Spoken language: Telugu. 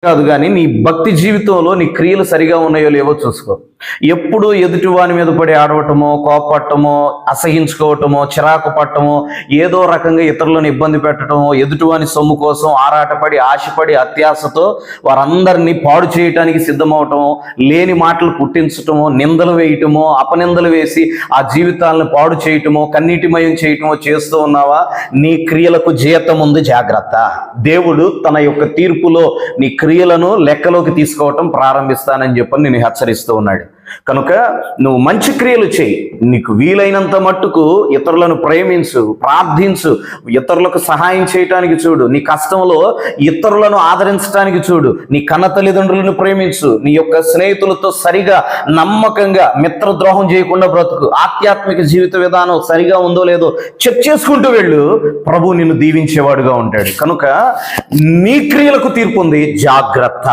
కాదు కానీ నీ భక్తి జీవితంలో నీ క్రియలు సరిగా ఉన్నాయో లేవో చూసుకో. ఎప్పుడు ఎదుటివాని మీద పడి ఆడవటమో, కోపట్టమో, అసహించుకోవటమో, చిరాకు పట్టమో, ఏదో రకంగా ఇతరులను ఇబ్బంది పెట్టడమో, ఎదుటివాని సొమ్ము కోసం ఆరాటపడి ఆశపడి అత్యాశతో వారందరినీ పాడు చేయటానికి సిద్ధమవటమో, లేని మాటలు పుట్టించటమో, నిందలు వేయటమో, అపనిందలు వేసి ఆ జీవితాలను పాడు చేయటమో, కన్నీటిమయం చేయటమో చేస్తూ ఉన్నావా? నీ క్రియలకు జీతం ఉంది, జాగ్రత్త. దేవుడు తన యొక్క తీర్పులో నీ క్రియలను లెక్కలోకి తీసుకోవటం ప్రారంభిస్తానని చెప్పని నేను హెచ్చరిస్తూ ఉన్నాడు. కనుక నువ్వు మంచి క్రియలు చేయి, నీకు వీలైనంత మట్టుకు ఇతరులను ప్రేమించు, ప్రార్థించు, ఇతరులకు సహాయం చేయటానికి చూడు, నీ కష్టంలో ఇతరులను ఆదరించడానికి చూడు, నీ కన్న తల్లిదండ్రులను ప్రేమించు, నీ యొక్క స్నేహితులతో సరిగా నమ్మకంగా మిత్రద్రోహం చేయకుండా బ్రతుకు, ఆధ్యాత్మిక జీవిత విధానం సరిగా ఉందో లేదో చెక్ చేసుకుంటూ వెళ్ళు. ప్రభు నిన్ను దీవించేవాడుగా ఉంటాడు. కనుక నీ క్రియలకు తీర్పు ఉంది, జాగ్రత్త.